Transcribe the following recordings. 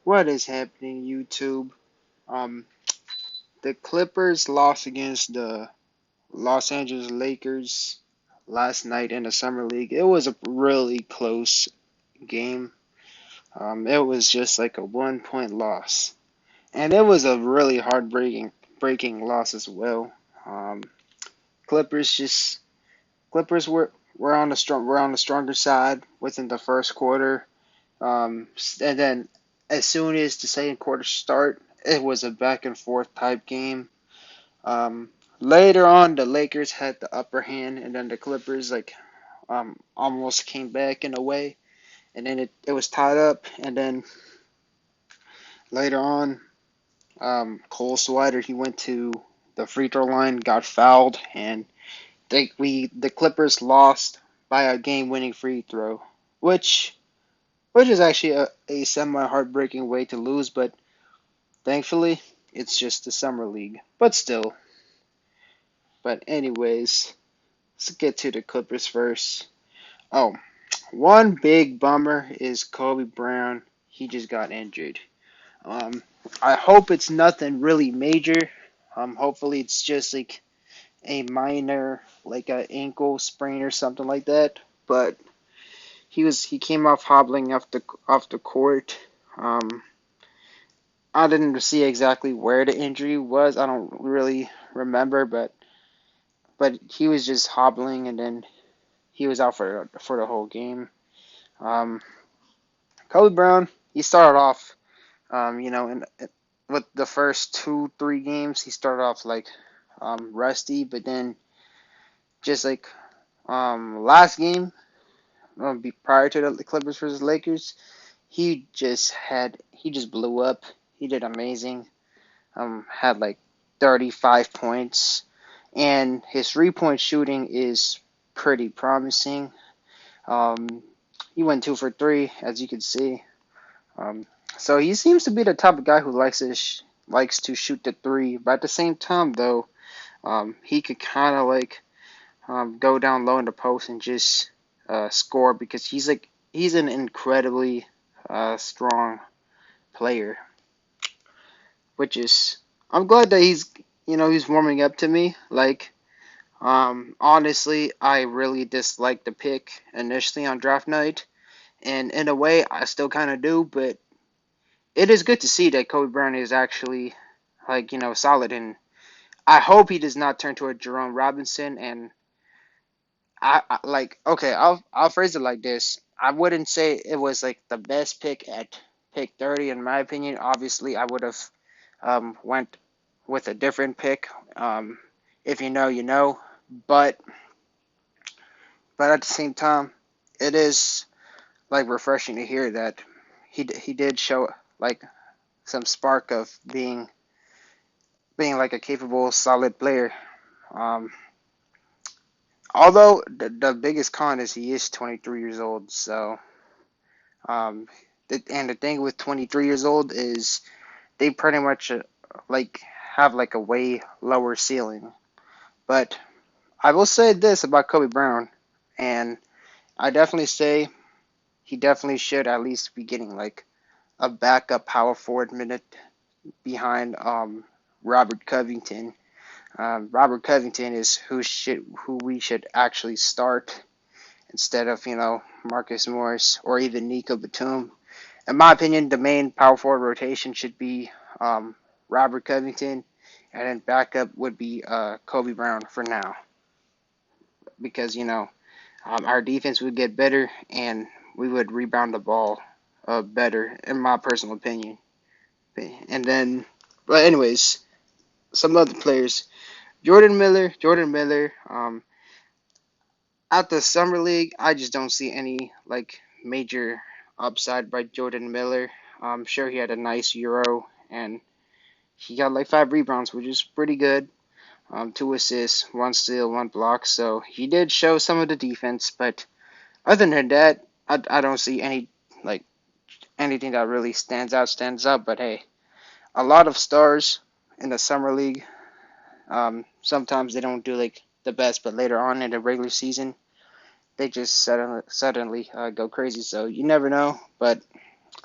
What is happening, YouTube? Um, the Clippers lost against the Los Angeles Lakers last night in the Summer League. It was a really close game. It was just like a 1 point loss, and it was a really heartbreaking breaking loss as well. Um, Clippers just Clippers were on the stronger side within the first quarter. And then as soon as the second quarter start, it was a back and forth type game. Later on, the Lakers had the upper hand, and then the Clippers almost came back in a way, and then it was tied up. And then later on, Cole Swider he went to the free throw line, got fouled, and the Clippers lost by a game winning free throw, which is actually a semi heartbreaking way to lose, but thankfully, it's just the summer league. But still. But anyways, let's get to the Clippers first. Oh, one big bummer is Kobe Brown. He just got injured. Um, I hope it's nothing really major. Hopefully it's just like a minor, like a ankle sprain or something like that. But he came off hobbling off the court. Um, I didn't see exactly where the injury was. I don't really remember, but he was just hobbling, and then he was out for the whole game. Um, Kobe Brown, he started off, with the first 2 3 games, he started off like rusty, but then just like last game, prior to the Clippers versus Lakers, he just blew up. He did amazing. Had like 35 points, and his 3 point shooting is pretty promising. Um, he went 2 for 3, as you can see. Um, so he seems to be the type of guy who likes to shoot the three, but at the same time, though, he could kind of go down low in the post and just score because he's an incredibly strong player, which is I'm glad that he's warming up to me. Honestly, I really disliked the pick initially on draft night, and in a way, I still kind of do. But it is good to see that Kobe Brown is actually solid, and I hope he does not turn to a Jerome Robinson. And okay, I'll phrase it like this: I wouldn't say it was like the best pick at pick 30 in my opinion. Obviously, I would have went with a different pick. If you know, you know. But at the same time, it is refreshing to hear that he did show like some spark of being like a capable, solid player. Um, although the biggest con is he is 23 years old. So, um, and the thing with 23 years old is they pretty much like have like a way lower ceiling. But I will say this about Kobe Brown, and I definitely say he definitely should at least be getting like a backup power forward minute behind Robert Covington. Robert Covington is who we should actually start instead of Marcus Morris or even Nico Batum. In my opinion, the main power forward rotation should be um, Robert Covington, and then backup would be Kobe Brown for now because our defense would get better and we would rebound the ball better, in my personal opinion. And then, but anyways, some other players. Jordan Miller. At the summer league, I just don't see any like major upside by Jordan Miller. I'm sure he had a nice Euro and he got like 5 rebounds, which is pretty good. 2 assists, 1 steal, 1 block. So he did show some of the defense, but other than that, I don't see like anything that really stands out. But hey, a lot of stars in the summer league. Sometimes they don't do like the best, but later on in the regular season, they just suddenly go crazy. So you never know. But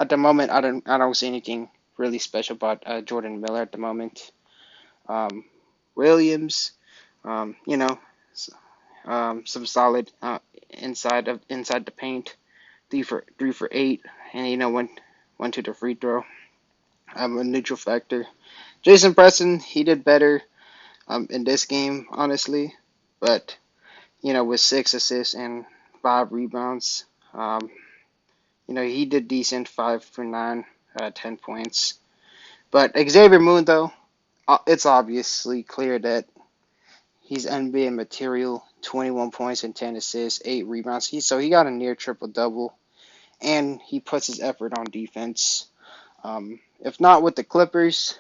at the moment, I don't see anything really special about Jordan Miller at the moment. Um, Williams, you know, some solid inside the paint, 3 for 8, and went to the free throw. I'm a neutral factor. Jason Preston, he did better in this game, honestly, but with 6 assists and 5 rebounds, he did decent, 5 for 9, 10 points. But Xavier Moon, though, it's obviously clear that he's NBA material. 21 points and 10 assists, 8 rebounds. So he got a near triple double, and he puts his effort on defense. If not with the Clippers,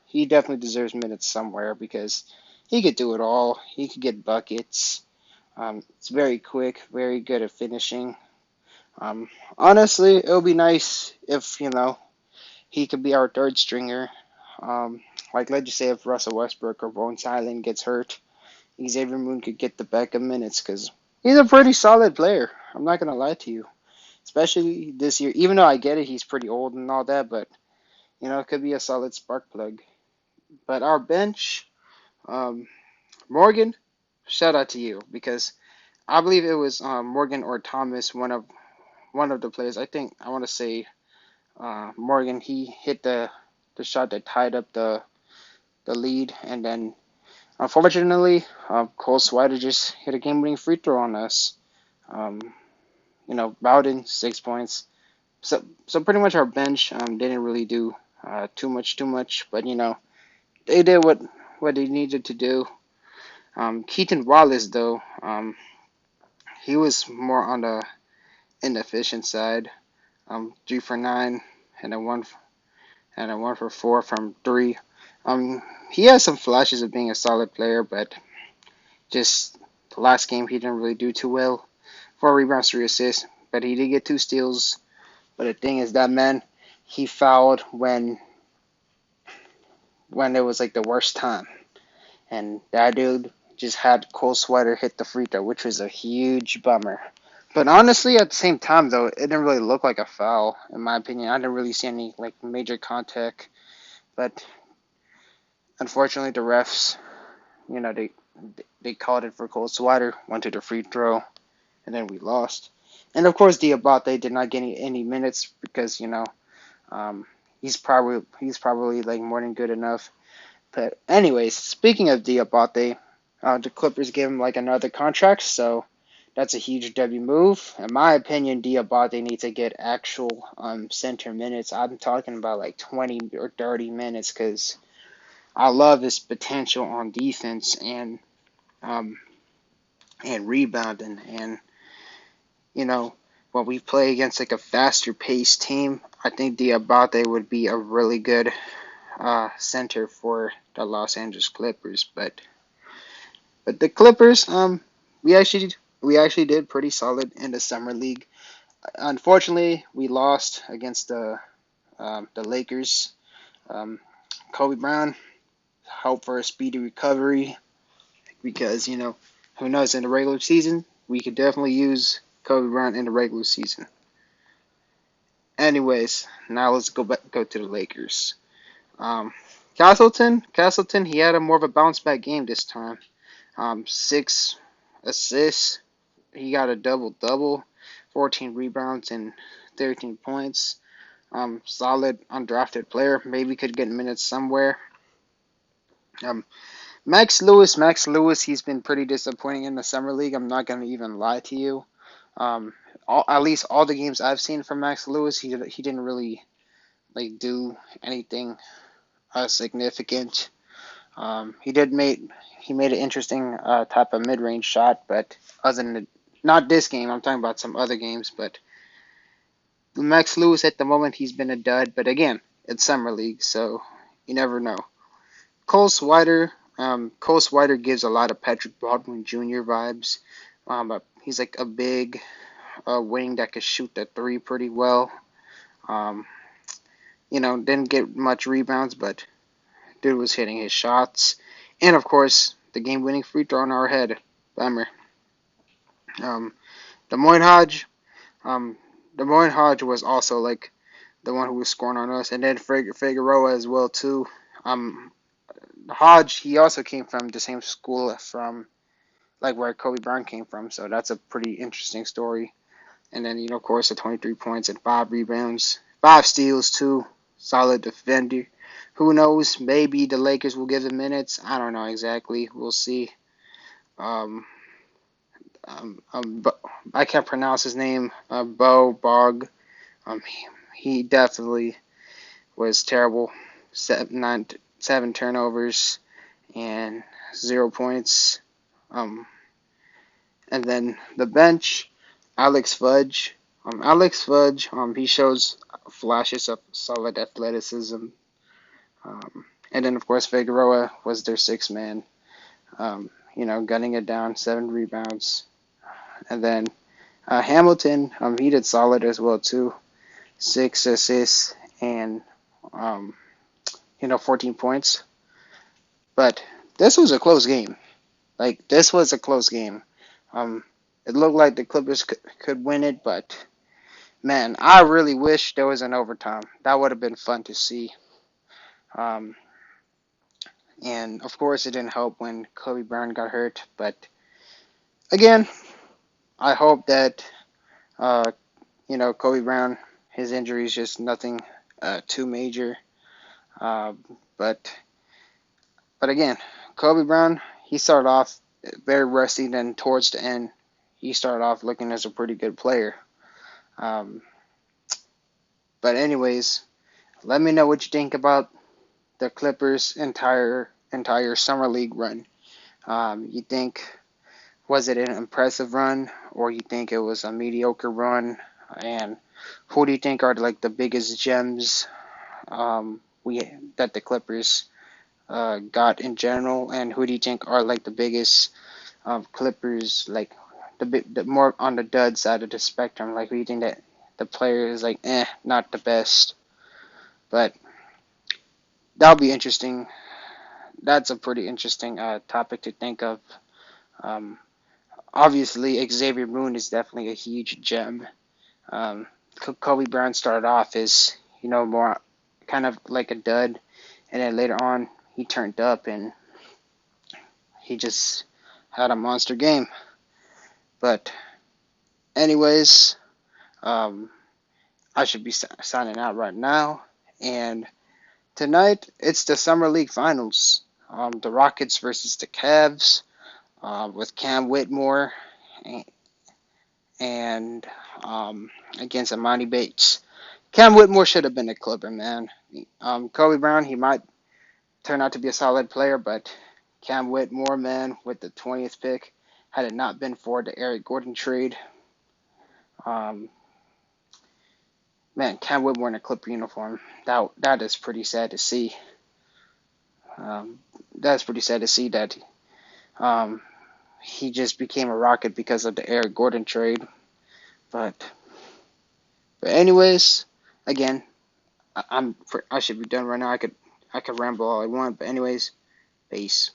he definitely deserves minutes somewhere because he could do it all. He could get buckets. It's very quick, very good at finishing. Honestly, it would be nice if he could be our third stringer. Like let's just say if Russell Westbrook or Bones Highland gets hurt, Xavier Moon could get the backup minutes because he's a pretty solid player. I'm not gonna lie to you, especially this year. Even though I get it, he's pretty old and all that, but it could be a solid spark plug. But our bench, um, Morgan, shout out to you because I believe it was Morgan or Thomas, one of the players. I think I want to say Morgan. He hit the shot that tied up the lead, and then unfortunately, Cole Swider just hit a game-winning free throw on us. Um, Bowden 6 points. So pretty much our bench didn't really do too much, but they did what they needed to do. Keaton Wallace though, he was more on the inefficient side. 3 for 9 and a 1 for 4 from three. He has some flashes of being a solid player, but just the last game he didn't really do too well. 4 rebounds, 3 assists, but he did get 2 steals. But the thing is, that man, he fouled when it was like the worst time, and that dude just had Cole Sweater hit the free throw, which was a huge bummer. But honestly, at the same time, though, it didn't really look like a foul, in my opinion. I didn't really see any like major contact, but unfortunately, the refs, they called it for Cole Swider, went to the free throw, and then we lost. And of course, Diabate did not get any minutes because um, he's probably like more than good enough. But anyways, speaking of Diabate, the Clippers gave him like another contract, so that's a huge W move. In my opinion, Diabate needs to get actual center minutes. I'm talking about like 20 or 30 minutes because I love his potential on defense um, and rebounding. And when we play against like a faster paced team, I think Diabate would be a really good center for the Los Angeles Clippers. But the Clippers, we actually did pretty solid in the summer league. Unfortunately, we lost against the Lakers. Um, Kobe Brown, hope for a speedy recovery because who knows, in the regular season we could definitely use Kobe Brown in the regular season. Anyways, now let's go to the Lakers. Um, Castleton, he had a more of a bounce back game this time. 6 assists. He got a double double, 14 rebounds and 13 points. Solid undrafted player. Maybe could get minutes somewhere. Um, Max Lewis, he's been pretty disappointing in the summer league. I'm not gonna even lie to you. At least all the games I've seen from Max Lewis, he didn't really like do anything significant. He made an interesting type of mid range shot, but other than not this game, I'm talking about some other games. But Max Lewis at the moment, he's been a dud. But again, it's summer league, so you never know. Cole Swider gives a lot of Patrick Baldwin Jr. vibes. But he's like a big wing that could shoot the three pretty well. Um, didn't get much rebounds, but dude was hitting his shots. And of course, the game-winning free throw on our head. Bummer. Um, Des Moines Hodge. Um, Des Moines Hodge was also like the one who was scoring on us, and then Figueroa as well too. Um, Hodge, he also came from the same school from like where Kobe Bryant came from, so that's a pretty interesting story. And then of course the 23 points and 5 rebounds, 5 steals too. Solid defender. Who knows? Maybe the Lakers will give him minutes. I don't know exactly. We'll see. Um, I can't pronounce his name. Bo Bog. He definitely was terrible. 7 turnovers and 0 points. Um, and then the bench, Alex Fudge. He shows flashes of solid athleticism. And then of course Figueroa was their sixth man. Gunning it down, 7 rebounds. And then Hamilton, he did solid as well too. 6 assists and um, 14 points. But this was a close game. This was a close game. Um, it looked like the Clippers could win it, but man, I really wish there was an overtime. That would have been fun to see. Um, and of course, it didn't help when Kobe Bryant got hurt. But again, I hope that uh, Kobe Bryant, his injury is just nothing too major. Uh, but again, Kobe Bryant, he started off very rusty. Then towards the end, he started off looking as a pretty good player. Um, but anyways, let me know what you think about the Clippers' entire summer league run. You think was it an impressive run, or you think it was a mediocre run? And who do you think are like the biggest gems we that the Clippers got in general? And who do you think are like the biggest Clippers like the more on the dud side of the spectrum? Like who do you think that the player is like not the best? But that'll be interesting. That's a pretty interesting topic to think of. Um, Obviously, Xavier Moon is definitely a huge gem. Um, Kobe Bryant started off as more kind of like a dud, and then later on he turned up and he just had a monster game. But anyways, um, I should be signing out right now. And tonight it's the Summer League Finals. The Rockets versus the Cavs with Cam Whitmore and against Amani Bates. Cam Whitmore should have been a Clipper, man. Kobe Bryant, he might turn out to be a solid player, but Cam Whitmore, man, with the 20th pick, had it not been for the Eric Gordon trade, um, man, Cam Whitmore in a Clipper uniform, that is pretty sad to see. That's pretty sad to see that um, he just became a Rocket because of the Eric Gordon trade. But anyways, again, I should be done right now. I could ramble all I want, but anyways, peace.